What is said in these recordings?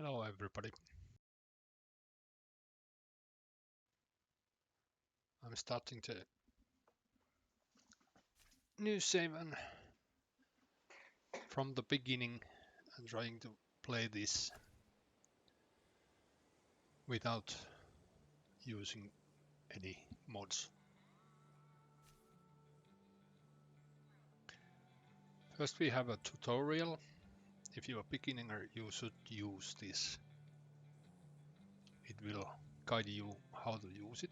Hello everybody. I'm starting the new save and from the beginning and trying to play this without using any mods. First we have a tutorial. If you are beginner, you should use this. It will guide you how to use it,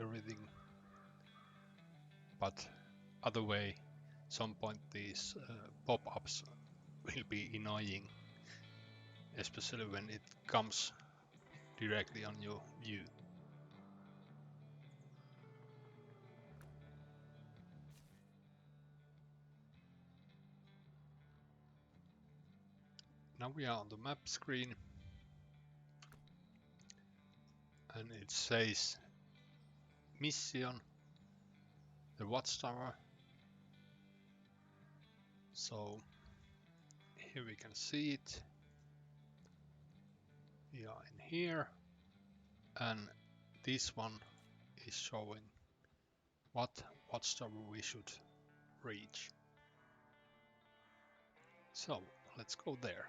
everything. But other way, some point these pop-ups will be annoying, especially when it comes directly on your view. Now we are on the map screen and it says mission, the watchtower. So here we can see it. We are in here and this one is showing what watchtower we should reach. So let's go there.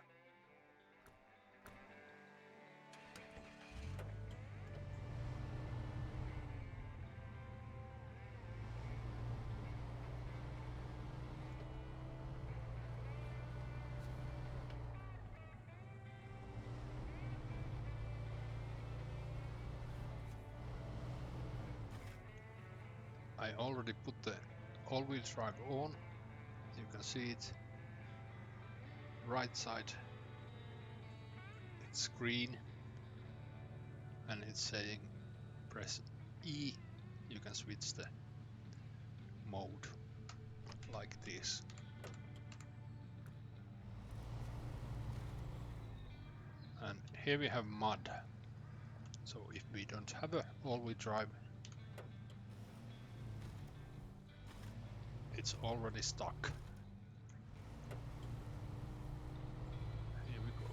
I already put the all-wheel drive on. You can see it. Right side, it's green and it's saying press E. You can switch the mode like this. And here we have mud. So if we don't have a all-wheel drive, it's already stuck. Here we go.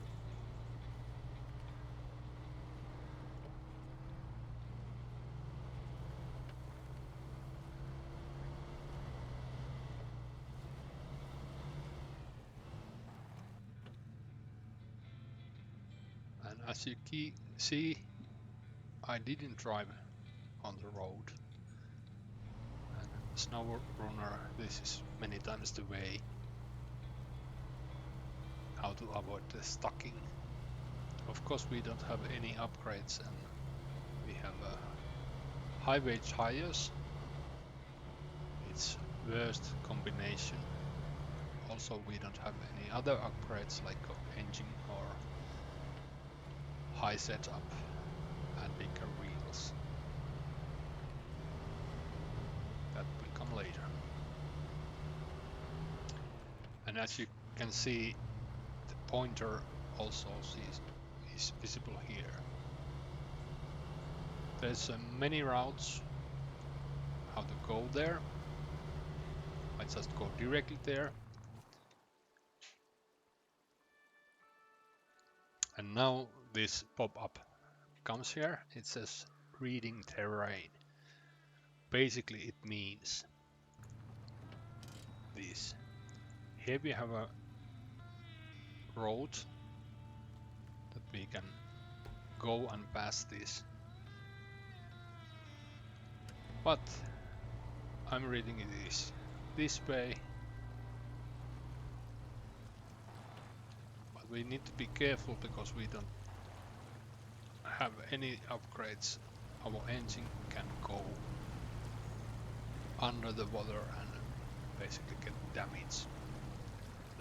And as you see, I didn't drive on the road. And Snowrunner, this is many times the way how to avoid the stucking. Of course we don't have any upgrades and we have highway tires. It's worst combination. Also we don't have any other upgrades like engine or high setup and bigger wheels. That will come later. And as you can see, the pointer also is visible here. There's many routes how to go there. I just go directly there. And now this pop-up comes here. It says reading terrain. Basically it means this. Here we have a road that we can go and pass this. But I'm reading it is this way. But we need to be careful because we don't have any upgrades. Our engine can go under the water and basically get damage.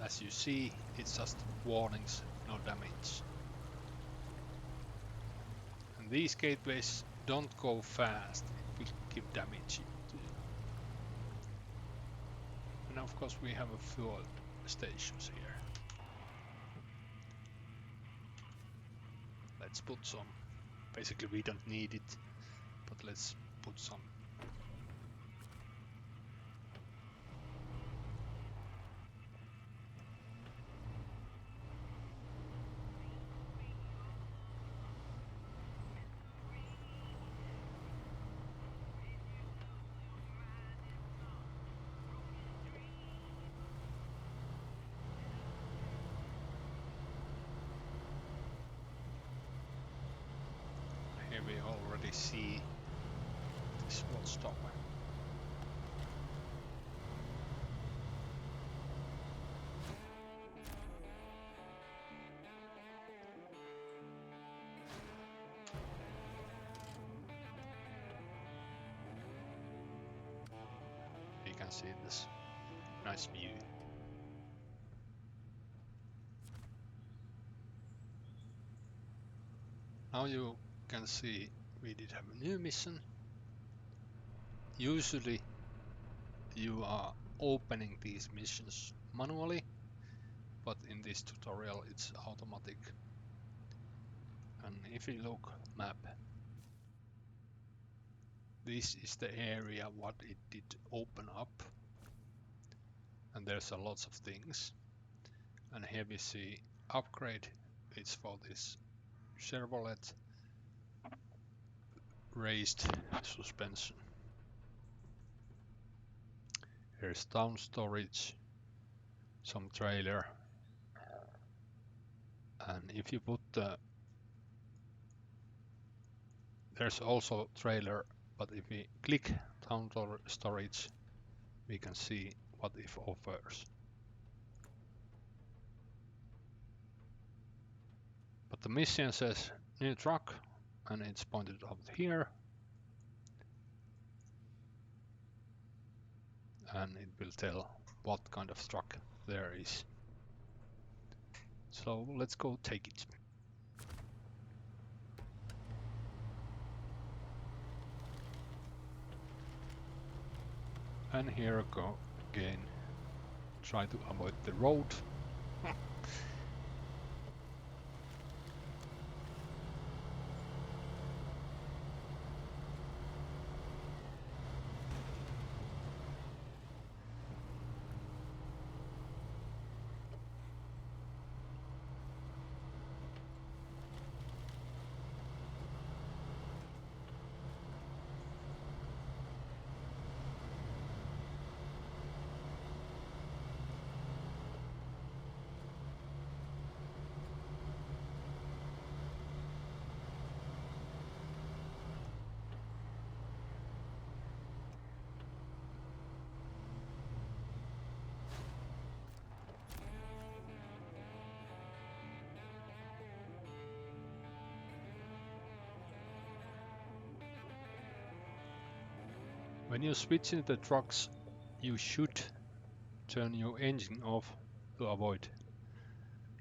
As you see, it's just warnings, no damage. And these gateways don't go fast, it will give damage to you. And of course we have a fuel stations here. Let's put some. Basically we don't need it, but let's put some. we already see this watchtower. You can see this nice view. Now you can see we did have a new mission. Usually you are opening these missions manually, but in this tutorial it's automatic. And if you look map, this is the area what it did open up, and there's a lots of things. And here we see upgrade. It's for this Chevrolet raised suspension. Here's down storage, some trailer, and if you put there's also trailer, but if we click down storage, we can see what it offers. But the mission says new truck, and it's pointed out here, and it will tell what kind of truck there is. So let's go take it. And here I go again, try to avoid the road. When you switch in the trucks, you should turn your engine off to avoid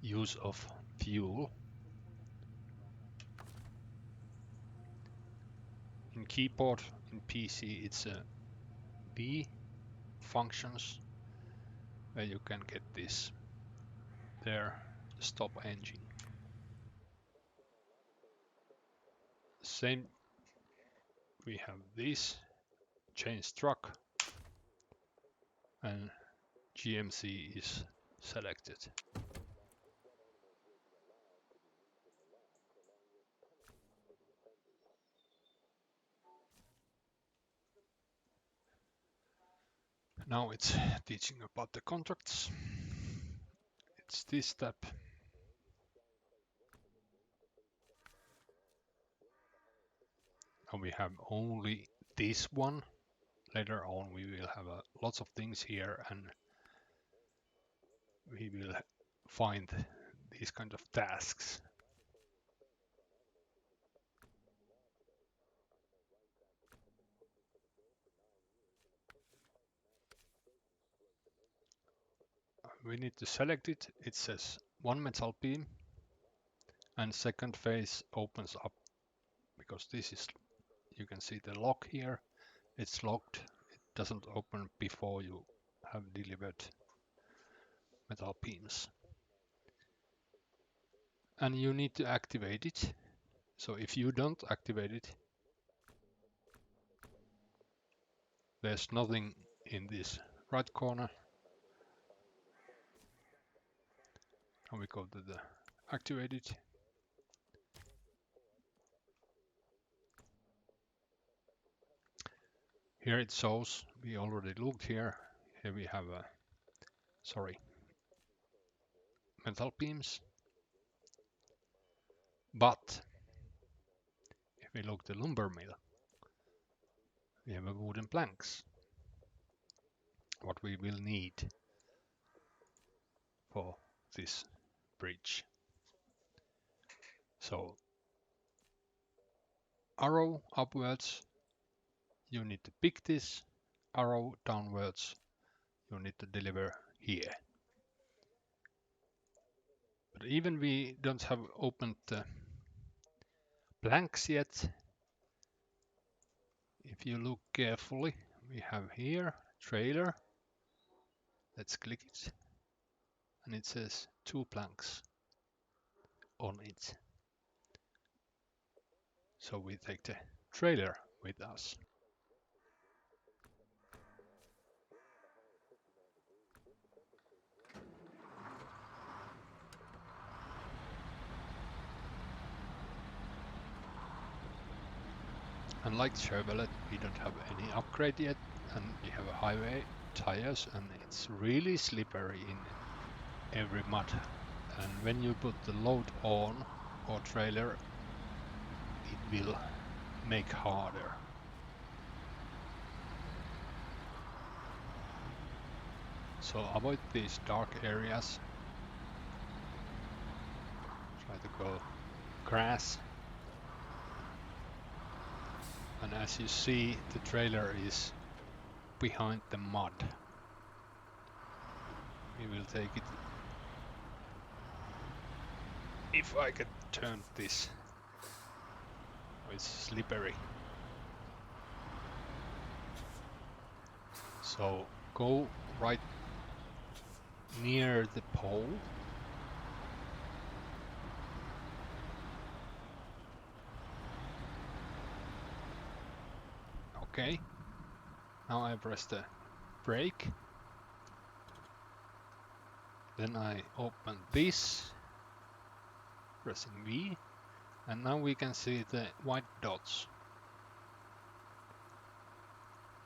use of fuel. In keyboard, in PC, it's a B functions where you can get this there, stop engine. Same, we have this, change truck, and GMC is selected. Now it's teaching about the contracts. It's this step. Now we have only this one. Later on we will have lots of things here, and we will find these kind of tasks. We need to select it. It says one metal beam, and second phase opens up, because this is, you can see the lock here, it's locked. It doesn't open before you have delivered metal beams. And you need to activate it. So if you don't activate it, there's nothing in this right corner. And we go to the activate it. Here it shows, we already looked here. Here we have a, metal beams. But if we look at the lumber mill, we have a wooden planks, what we will need for this bridge. So arrow upwards, you need to pick this, arrow downwards, you need to deliver here. But even we don't have opened the planks yet, if you look carefully, we have here trailer. Let's click it, and it says 2 planks on it. So we take the trailer with us. Unlike Chevrolet, we don't have any upgrade yet, and we have highway tires, and it's really slippery in every mud. And when you put the load on or trailer, it will make harder. So avoid these dark areas. Try to go grass. And as you see, the trailer is behind the mud. We will take it. If I can turn this, it's slippery. So go right near the pole. Okay. Now I press the brake. Then I open this, pressing V, and now we can see the white dots.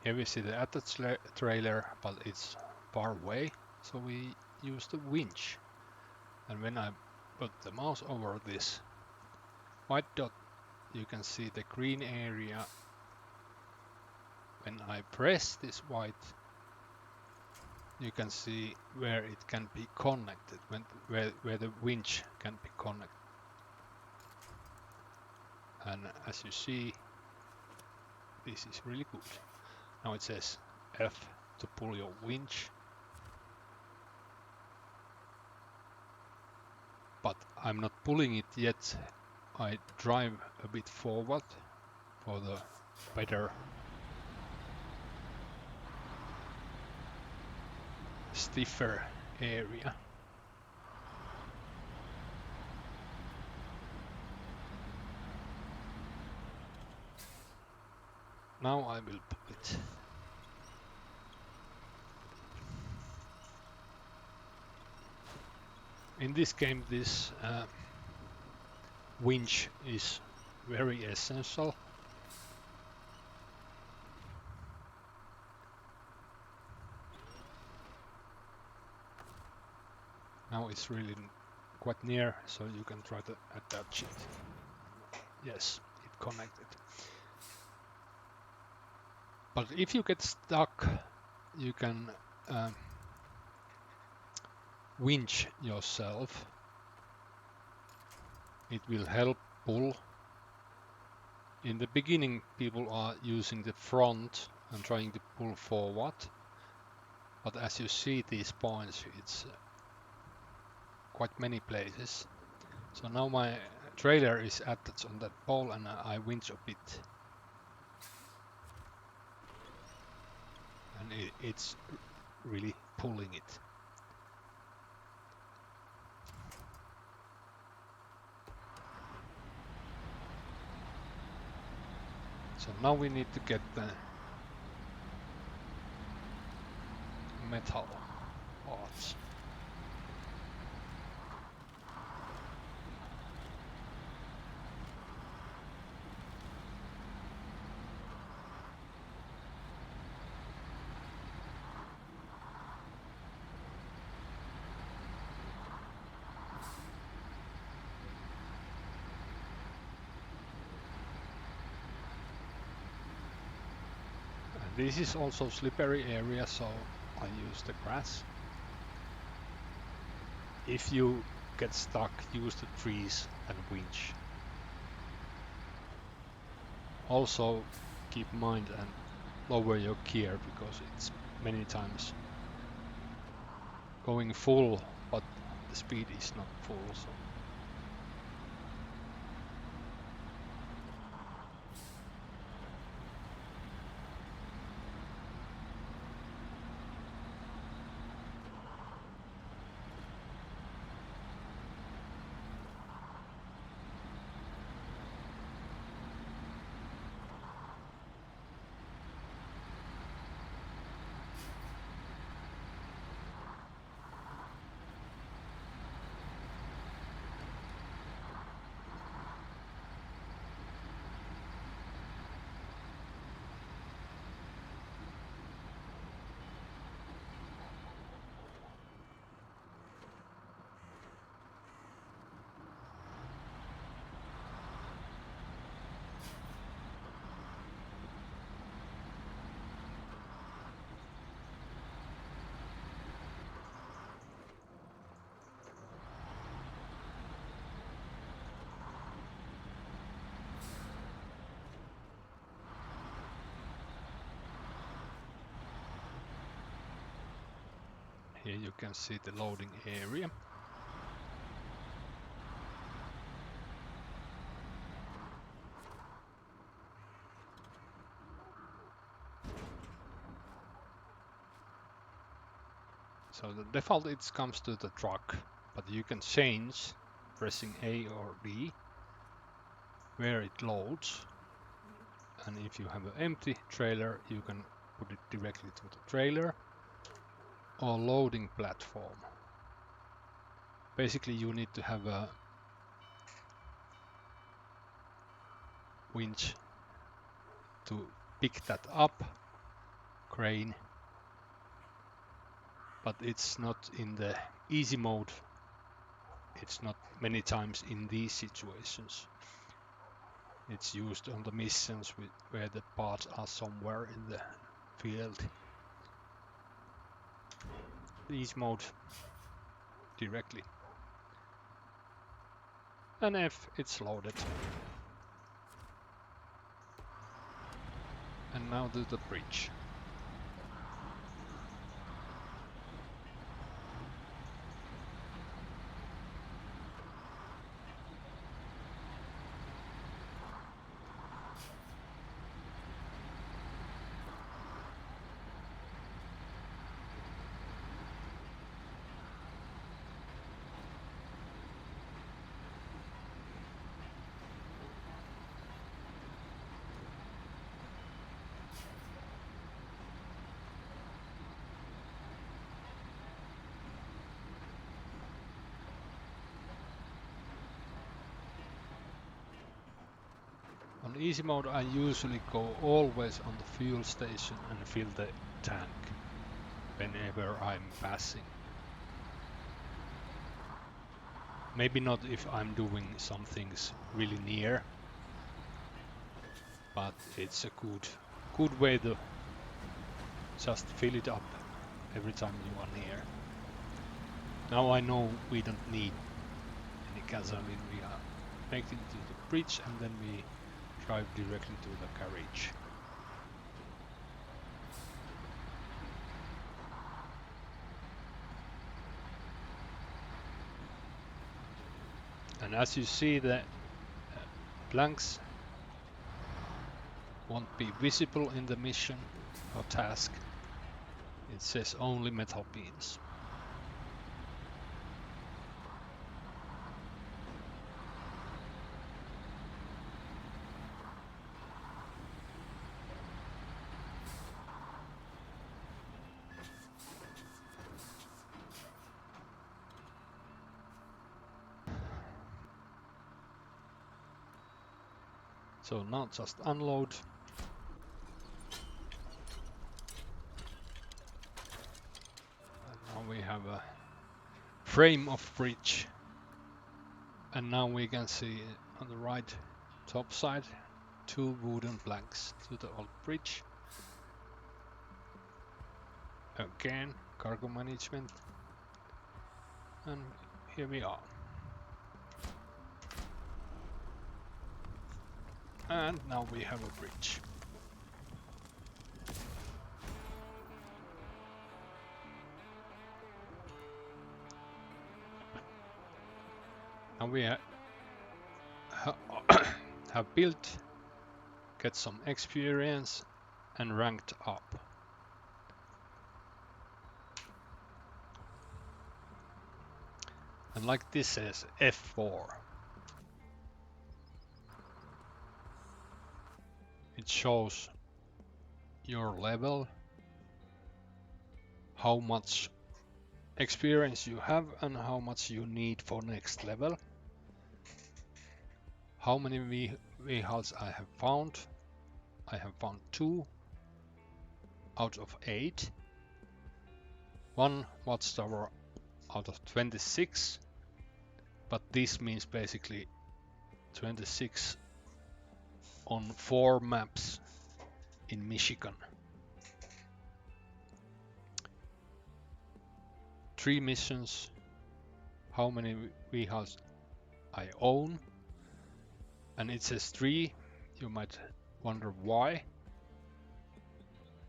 Here we see the attached trailer, but it's far away, so we use the winch. And when I put the mouse over this white dot, you can see the green area. When I press this white, you can see where it can be connected, where the winch can be connected. And as you see, this is really good. Now it says F to pull your winch. But I'm not pulling it yet. I drive a bit forward for the better stiffer area. Now I will pull it. In this game, this winch is very essential. Now it's really quite near, so you can try to attach it. Yes, it connected. But if you get stuck, you can winch yourself. It will help pull. In the beginning, people are using the front and trying to pull forward. But as you see these points, it's quite many places. So now my trailer is attached on that pole, and I winch a bit. And it's really pulling it. So now we need to get the metal parts. This is also slippery area, so I use the grass. If you get stuck, use the trees and winch. Also keep in mind and lower your gear, because it's many times going full, but the speed is not full. So here you can see the loading area. So the default it comes to the truck, but you can change pressing A or D where it loads. And if you have an empty trailer, you can put it directly to the trailer or loading platform. Basically you need to have a winch to pick that up, crane, but it's not in the easy mode. It's not many times in these situations. It's used on the missions where the parts are somewhere in the field. Easy mode directly. And F, it's loaded. And now do the bridge. On easy mode I usually go always on the fuel station and fill the tank whenever I'm passing. Maybe not if I'm doing some things really near, but it's a good way to just fill it up every time you are near. Now I know we don't need any gasoline, we are connected to the bridge and then we drive directly to the garage. And as you see, the blanks won't be visible in the mission or task. It says only metal beams. So now just unload. And now we have a frame of bridge. And now we can see on the right top side 2 wooden planks to the old bridge. again, cargo management, and here we are. And now we have a bridge. And we have built, get some experience, and ranked up. And like this says F4. It shows your level, how much experience you have and how much you need for next level. How many vehicles I have found? I have found 2 out of 8. 1 watchtower out of 26. But this means basically 26 on 4 maps in Michigan. 3 missions. How many vehicles I own? And it says 3. You might wonder why.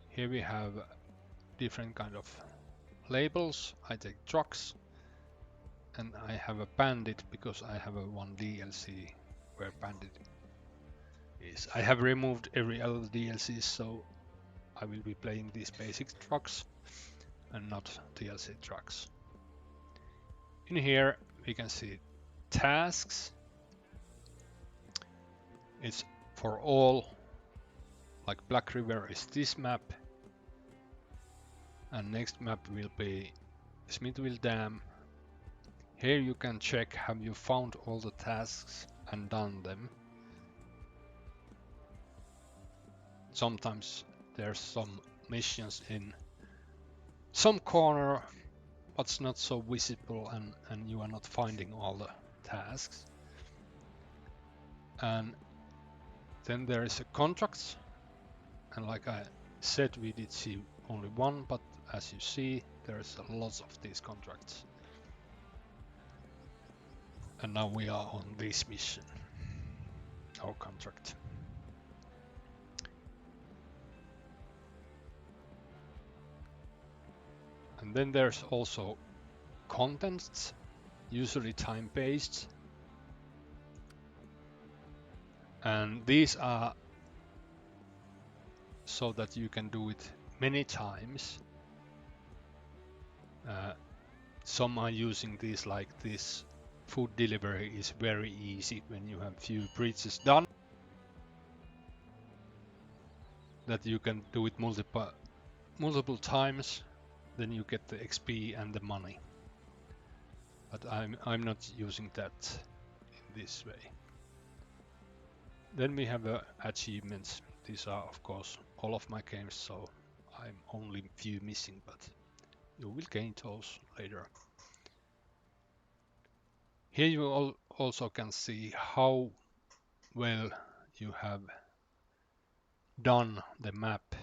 Here we have different kind of labels. I take trucks, and I have a bandit because I have a one DLC where bandit is. I have removed every other DLC, so I will be playing these basic trucks and not DLC trucks. In here we can see tasks. It's for all, like Black River is this map, and next map will be Smithville Dam. Here you can check have you found all the tasks and done them. Sometimes there's some missions in some corner what's not so visible, and you are not finding all the tasks. And then there is a contracts, and like I said, we did see only 1, but as you see there's lots of these contracts. And now we are on this mission, our contract. And then there's also contents, usually time-based. And these are so that you can do it many times. Some are using these like this. Food delivery is very easy when you have few bridges done. That you can do it multiple times, then you get the XP and the money. But I'm not using that in this way. Then we have achievements. These are of course all of my games, so I'm only few missing, but you will gain those later. Here you also can see how well you have done the map.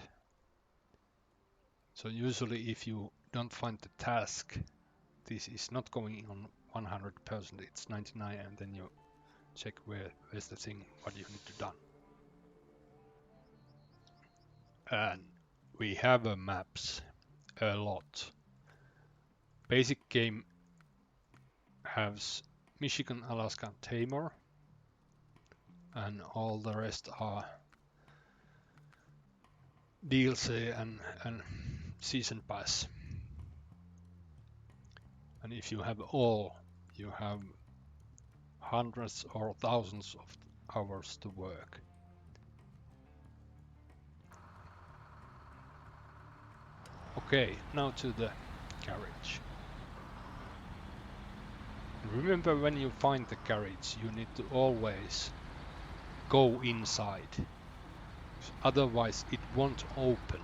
So usually if you don't find the task, this is not going on 100%, it's 99, and then you check where's the thing, what you need to done. And we have maps a lot. Basic game has Michigan, Alaska, Tamar, and all the rest are DLC and season pass. And if you have all, you have hundreds or thousands of hours to work. Okay, now to the garage. Remember, when you find the garage, you need to always go inside. Otherwise it won't open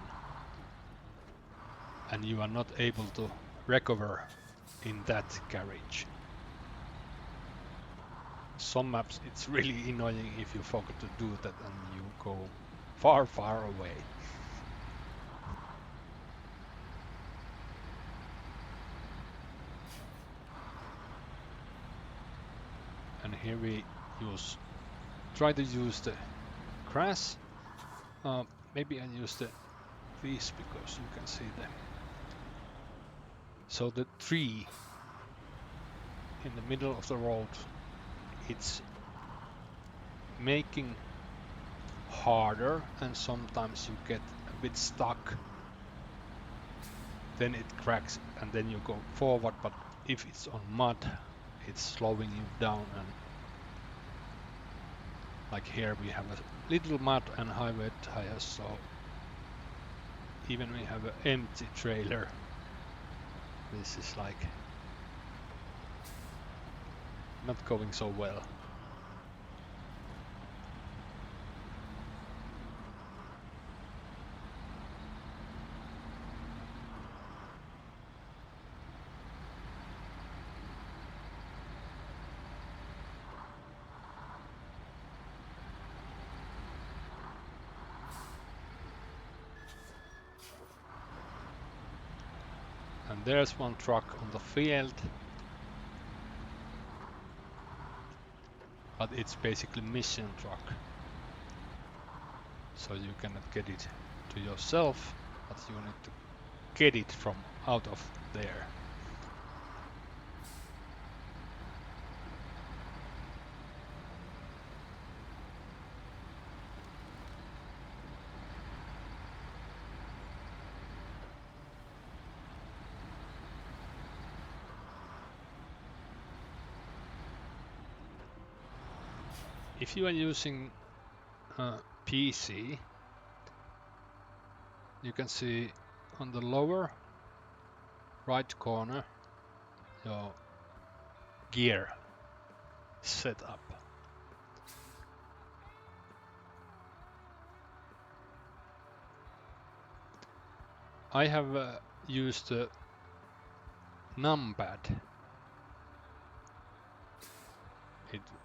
and you are not able to recover in that garage. Some maps it's really annoying if you forget to do that and you go far away. and here we try to use the grass. Maybe I use this because you can see them. So the tree in the middle of the road, it's making harder, and sometimes you get a bit stuck. Then it cracks and then you go forward, but if it's on mud, it's slowing you down. And like here we have a little mud and high wet tires, so even we have an empty trailer, this is like not going so well. And there's one truck on the field, but it's basically mission truck, so you cannot get it to yourself, but you need to get it from out of there. If you are using PC, you can see on the lower right corner your gear setup. I have used the numpad.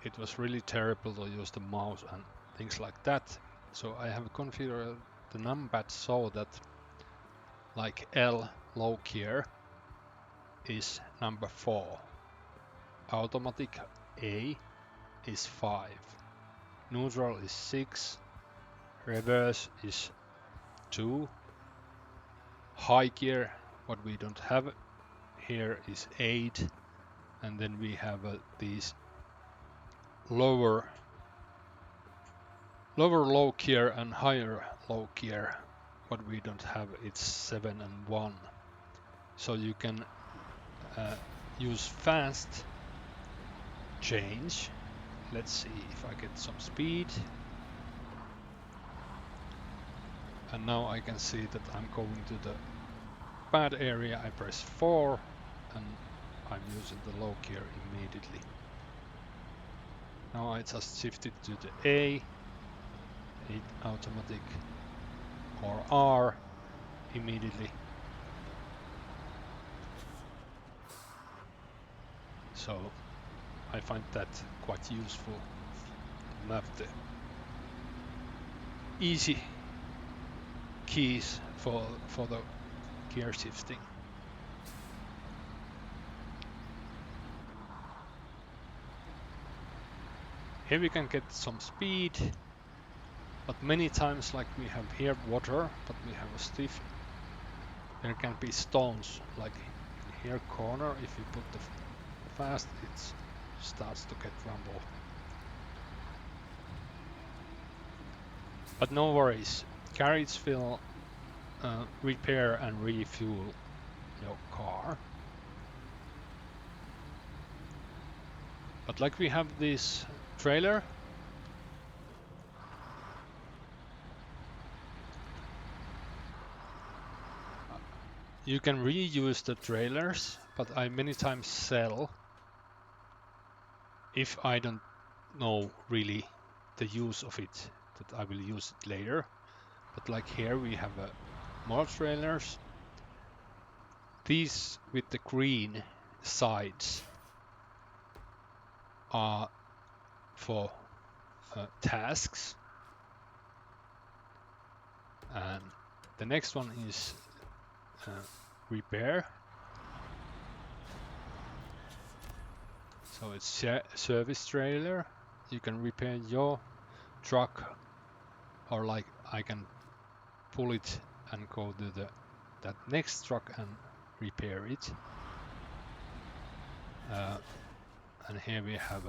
It was really terrible to use the mouse and things like that. So I have configured the numpad so that like L low gear is number 4, automatic A is 5, neutral is 6, reverse is 2, high gear, what we don't have here, is 8, and then we have these lower low gear and higher low gear. What we don't have, it's 7 and 1. So you can use fast change. Let's see if I get some speed. And now I can see that I'm going to the bad area. I press 4 and I'm using the low gear immediately. Now I just shifted to the A, automatic, or R immediately. So I find that quite useful to have the easy keys for the gear shifting. Here we can get some speed, but many times, like we have here water, but we have a stiff, there can be stones, like in here corner. If you put the fast, it starts to get rumble. But no worries, carriage will repair and refuel your car. But like we have this trailer, you can reuse the trailers, but I many times sell if I don't know really the use of it, that I will use it later. But like here we have more trailers. These with the green sides are for tasks, and the next one is repair. So it's service trailer. You can repair your truck, or like I can pull it and go to that next truck and repair it. And here we have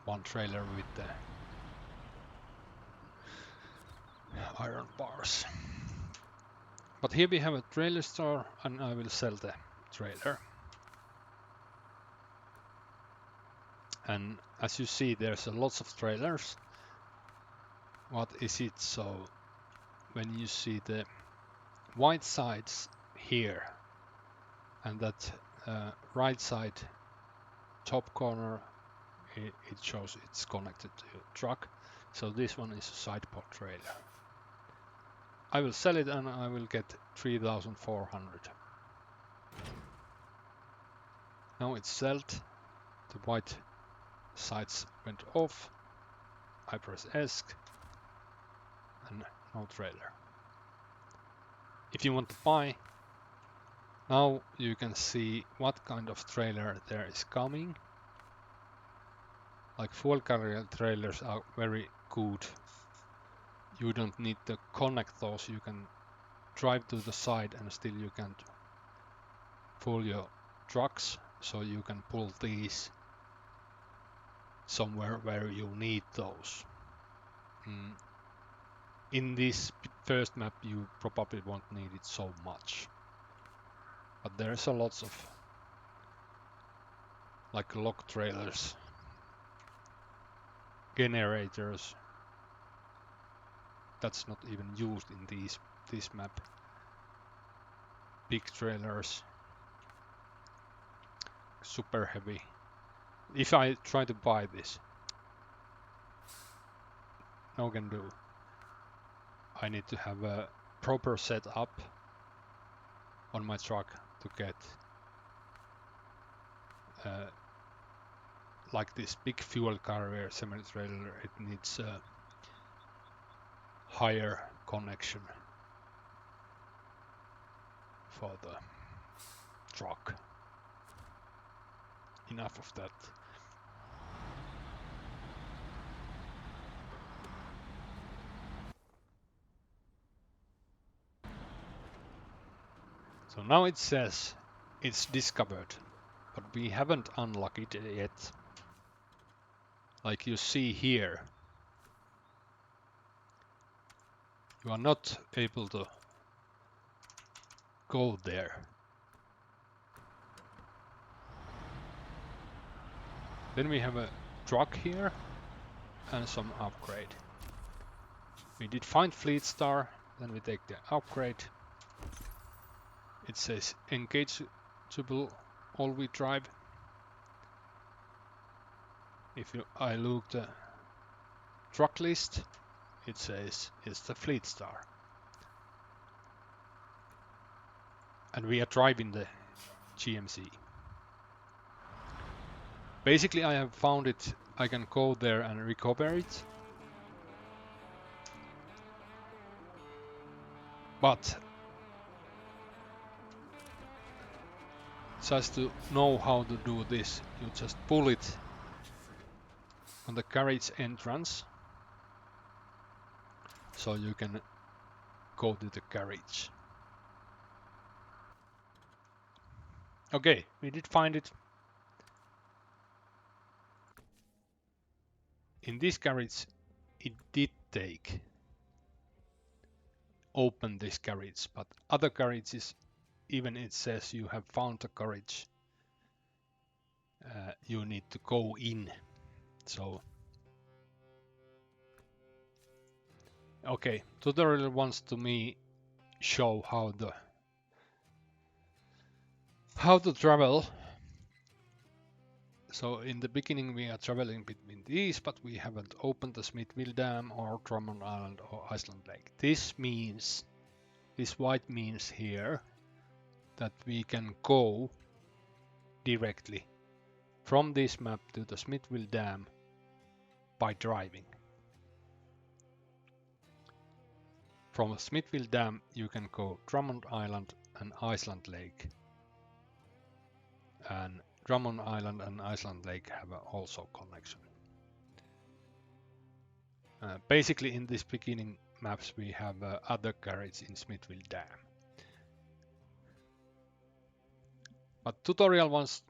one trailer with the iron bars. But here we have a trailer store, and I will sell the trailer. And as you see, there's lots of trailers. What is it? So when you see the white sides here, and that right side top corner, it shows it's connected to a truck. So this one is a side pod trailer. I will sell it and I will get 3,400. Now it's sold. The white sides went off. I press S and no trailer. If you want to buy, now you can see what kind of trailer there is coming. Like fuel carrier trailers are very good. You don't need to connect those. You can drive to the side and still you can pull your trucks. So you can pull these somewhere where you need those. In this first map you probably won't need it so much. But there's a lots of like log trailers, generators. That's not even used in this map. Big trailers, super heavy. If I try to buy this, no can do. I need to have a proper setup on my truck to get like this big fuel carrier semi trailer. It needs a higher connection for the truck. Enough of that. So now it says it's discovered, but we haven't unlocked it yet. Like you see here, you are not able to go there. Then we have a truck here and some upgrade. We did find Fleet Star, then we take the upgrade. It says engageable all-wheel drive. If I look the truck list, it says it's the Fleet Star. And we are driving the GMC. Basically I have found it, I can go there and recover it. But just to know how to do this, you just pull it on the garage entrance, so you can go to the garage. Okay, we did find it. In this garage, it did take open this garage, but other garages, even it says you have found a garage, you need to go in. So okay, tutorial wants to me show how to travel. So in the beginning we are traveling between these, but we haven't opened the Smithville Dam or Drummond Island or Iceland Lake. This means, this white means here, that we can go directly from this map to the Smithville Dam by driving. From Smithville Dam you can go Drummond Island and Iceland Lake. And Drummond Island and Iceland Lake have also connection. Basically in this beginning maps we have other garage in Smithville Dam. But tutorial wants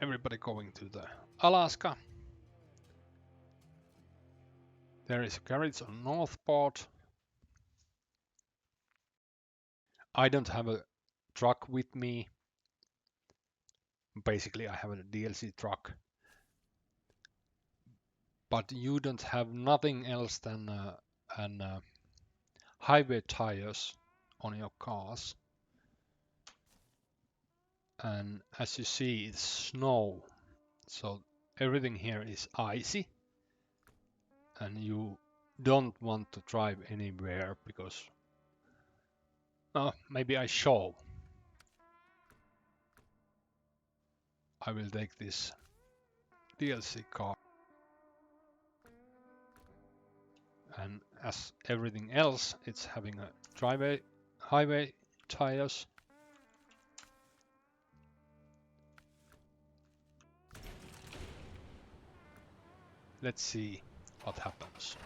everybody going to the Alaska. There is a garage on Northport. I don't have a truck with me. Basically I have a DLC truck. But you don't have nothing else than highway tires on your cars. And as you see, it's snow, so everything here is icy, and you don't want to drive anywhere because maybe I show. I will take this DLC car, and as everything else, it's having a highway tires. Let's see what happens.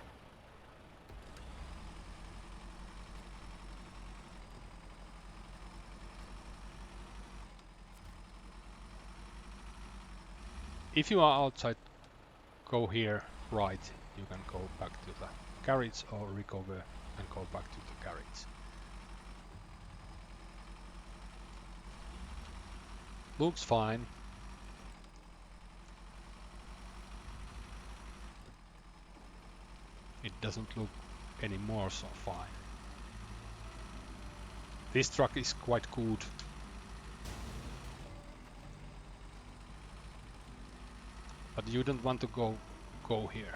If you are outside, go here right. You can go back to the garage or recover and go back to the garage. Looks fine. It doesn't look anymore so fine. This truck is quite good. But you don't want to go here.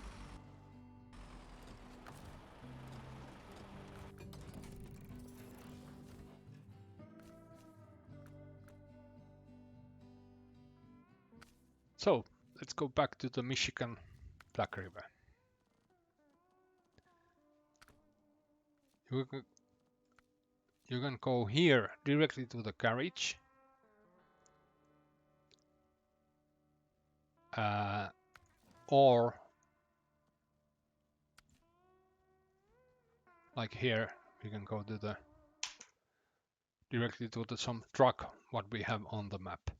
So let's go back to the Michigan Black River. You can go here directly to the garage. Or like here, we can go to the directly to the some truck what we have on the map.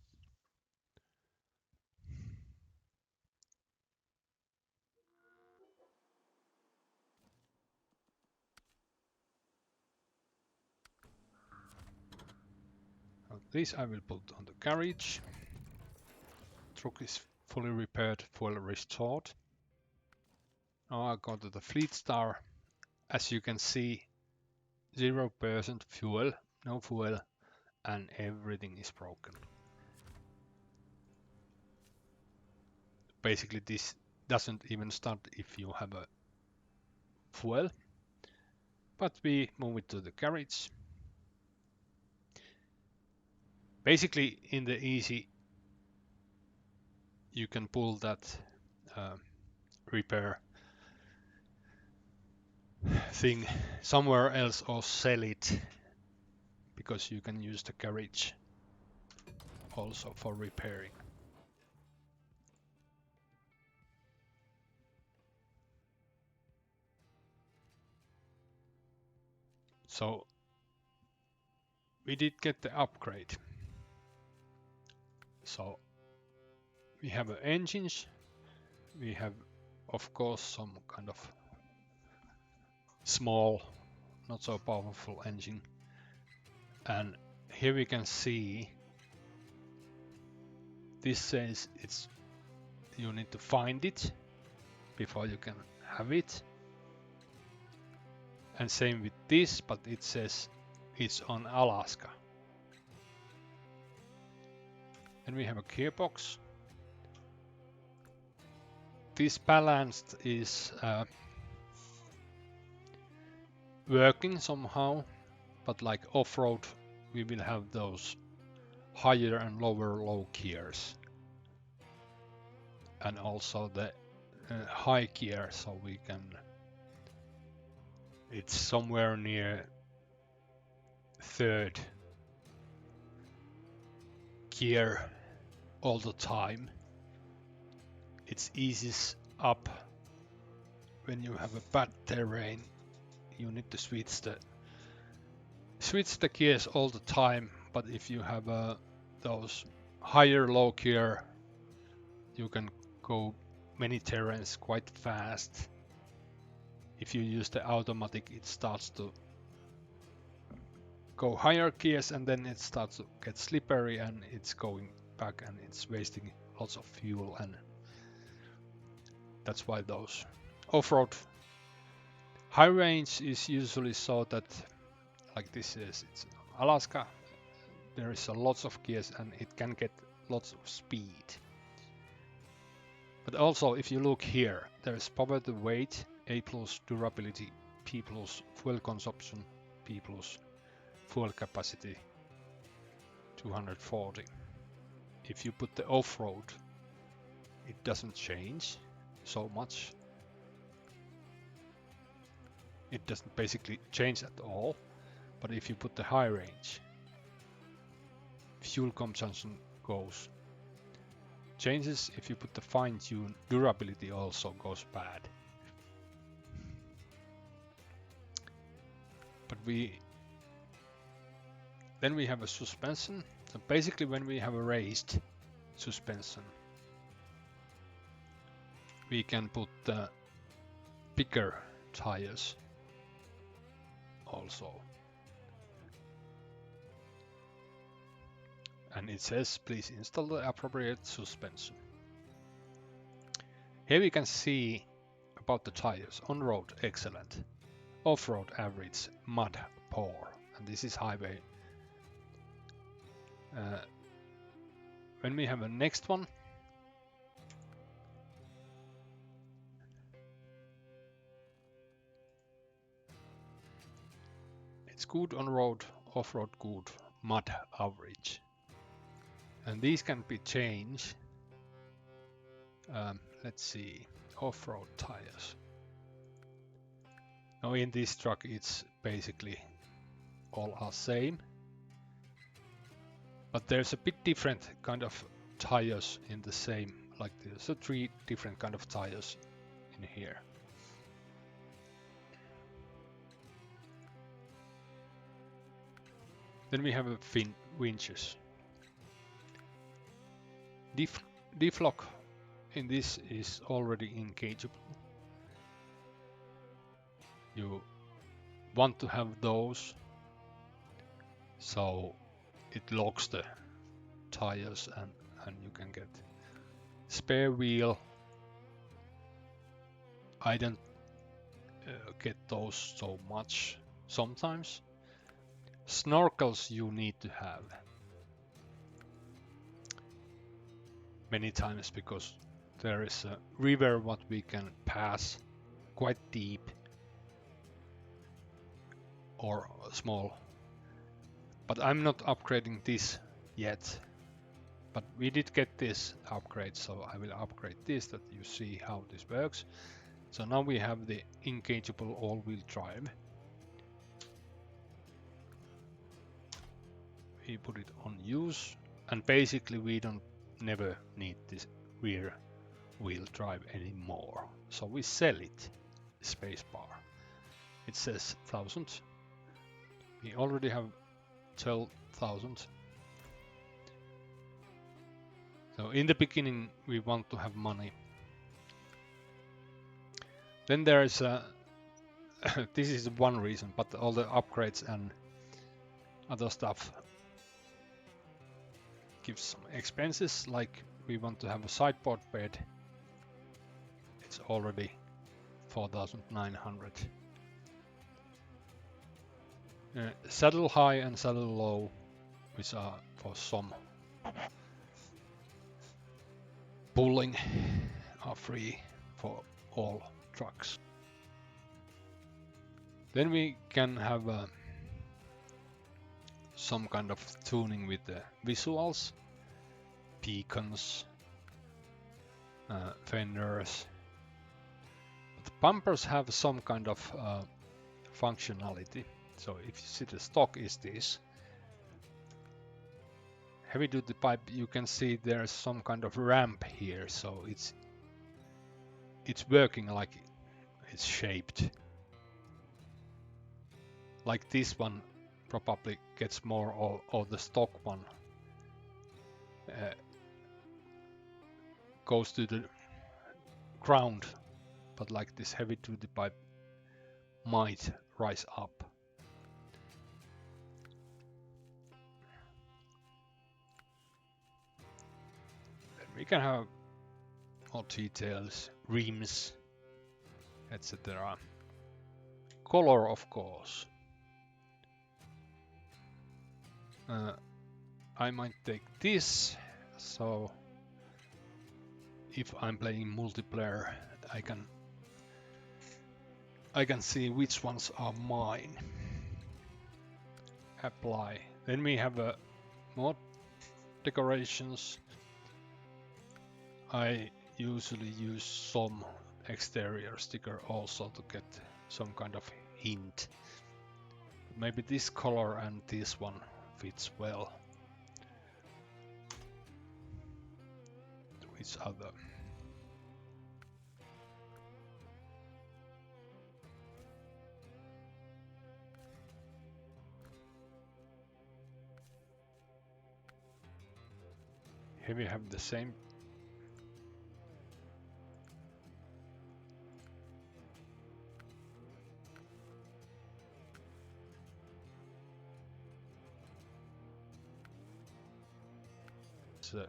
So this I will put on the garage. Truck is fully repaired, fully restored. Now I go to the Fleet Star. As you can see, 0% fuel, no fuel, and everything is broken. Basically this doesn't even start if you have a fuel. But we move it to the garage. Basically in the easy you can pull that repair thing somewhere else or sell it, because you can use the garage also for repairing. So we did get the upgrade. So we have engines, we have of course some kind of small, not so powerful engine, and here we can see this says it's you need to find it before you can have it, and same with this, but it says it's on Alaska. And we have a gearbox. This balanced is working somehow, but like off-road we will have those higher and lower low gears, and also the high gear, so we can, it's somewhere near third gear all the time. It's easiest up when you have a bad terrain. You need to switch the gears all the time, but if you have those higher low gear, you can go many terrains quite fast. If you use the automatic, it starts to go higher gears and then it starts to get slippery and it's going back and it's wasting lots of fuel, and that's why those off-road high range is usually so that, like this is, it's Alaska, there is a lots of gears and it can get lots of speed. But also if you look here, there is power to weight, A plus durability, P plus fuel consumption, P plus fuel capacity 240. If you put the off-road, it doesn't change so much. It doesn't basically change at all. But if you put the high range, fuel consumption changes. If you put the fine-tune, durability also goes bad. But then we have a suspension. So basically when we have a raised suspension, we can put the bigger tires also. And it says please install the appropriate suspension. Here we can see about the tires. On-road excellent, off-road average, mud poor, and this is highway. When we have a next one, it's good on road, off-road good, mud average. And these can be changed. Let's see, off-road tires. Now in this truck it's basically all are same. But there's a bit different kind of tires in the same, like there's 3 different kind of tires in here. Then we have a winches. Diff lock in this is already engageable. You want to have those so it locks the tires and you can get spare wheel. I don't get those so much sometimes. Snorkels you need to have many times because there is a river what we can pass quite deep or small. But I'm not upgrading this yet. But we did get this upgrade, so I will upgrade this that you see how this works. So now we have the engageable all-wheel drive. We put it on use, and basically we don't never need this rear wheel drive anymore. So we sell it, spacebar. It says 1000. We already have 12,000. So in the beginning we want to have money. Then there is a this is one reason, but all the upgrades and other stuff gives some expenses, like we want to have a sideboard bed. It's already 4,900. Saddle high and saddle low, which are for some pulling, are free for all trucks. Then we can have some kind of tuning with the visuals, beacons, fenders. The bumpers have some kind of functionality. So if you see the stock is this, heavy duty pipe, you can see there's some kind of ramp here, so it's working like it's shaped. Like this one probably gets more, or the stock one goes to the ground, but like this heavy duty pipe might rise up. Then we can have more details, rims, etc. Color, of course. I might take this, so if I'm playing multiplayer, I can see which ones are mine. Apply. Then we have more decorations. I usually use some exterior sticker also to get some kind of hint. Maybe this color and this one fits well to each other. Here we have the same. So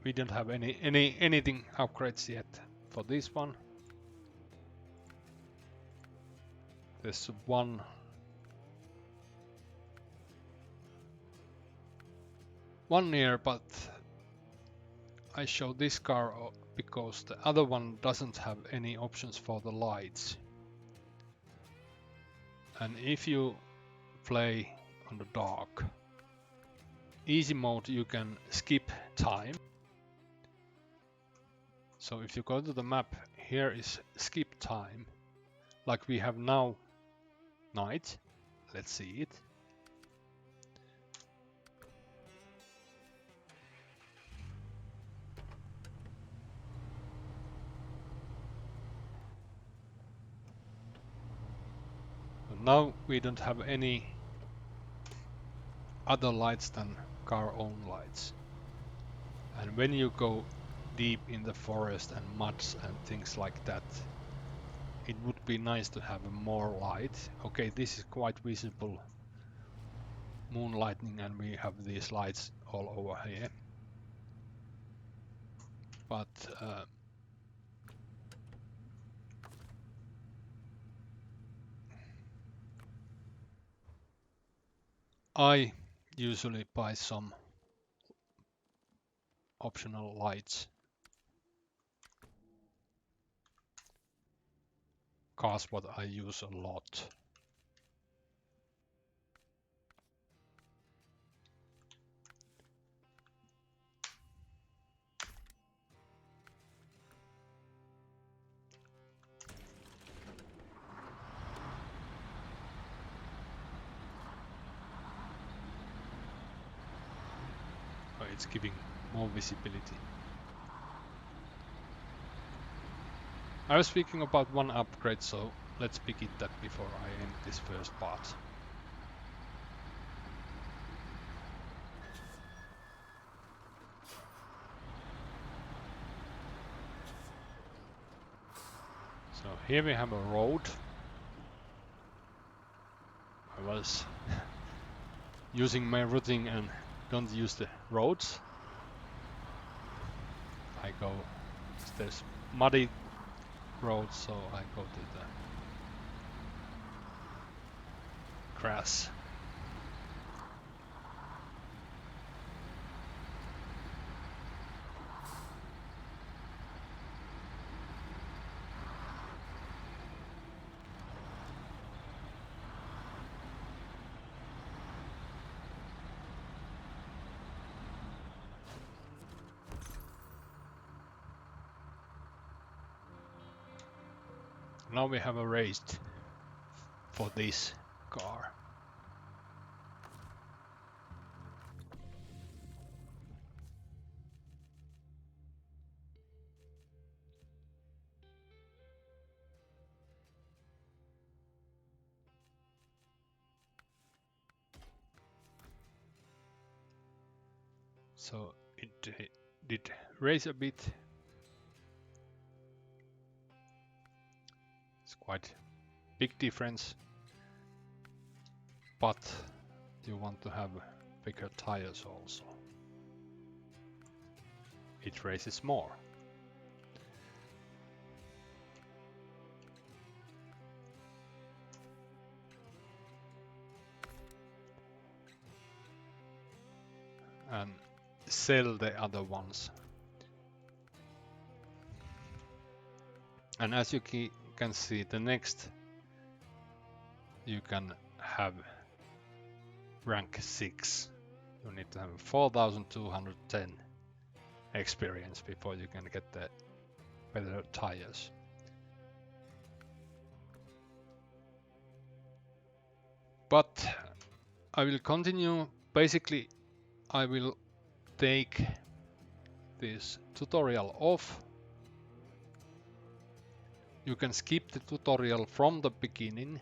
we don't have anything upgrades yet for this one. There's one near, but I show this car because the other one doesn't have any options for the lights. And if you play on the dark, easy mode, you can skip time. So if you go to the map, here is skip time. Like we have now night. Let's see it. Now we don't have any other lights than car own lights. And when you go deep in the forest and muds and things like that, it would be nice to have more light. Okay, this is quite visible moonlighting, and we have these lights all over here. But I usually buy some optional lights. Cars what I use a lot. It's giving more visibility. I was speaking about one upgrade, so let's pick it that before I end this first part. So here we have a road. I was using my routing and don't use the roads. I go, there's muddy roads, so I go to the grass. Now we have a race for this car. So it did raise a bit. It's quite big difference, but you want to have bigger tires also. It raises more. And sell the other ones. And as you can see, the next you can have rank 6. You need to have 4210 experience before you can get the better tires. But I will continue. Basically, I will take this tutorial off. You can skip the tutorial from the beginning,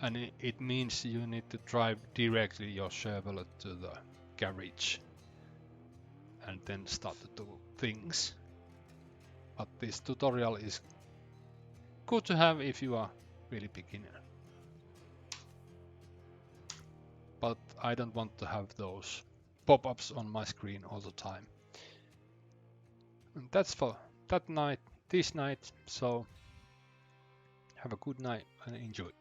and it means you need to drive directly your Chevrolet to the garage and then start to do things. But this tutorial is good to have if you are really beginner. But I don't want to have those pop-ups on my screen all the time. And that's for this night. So have a good night and enjoy.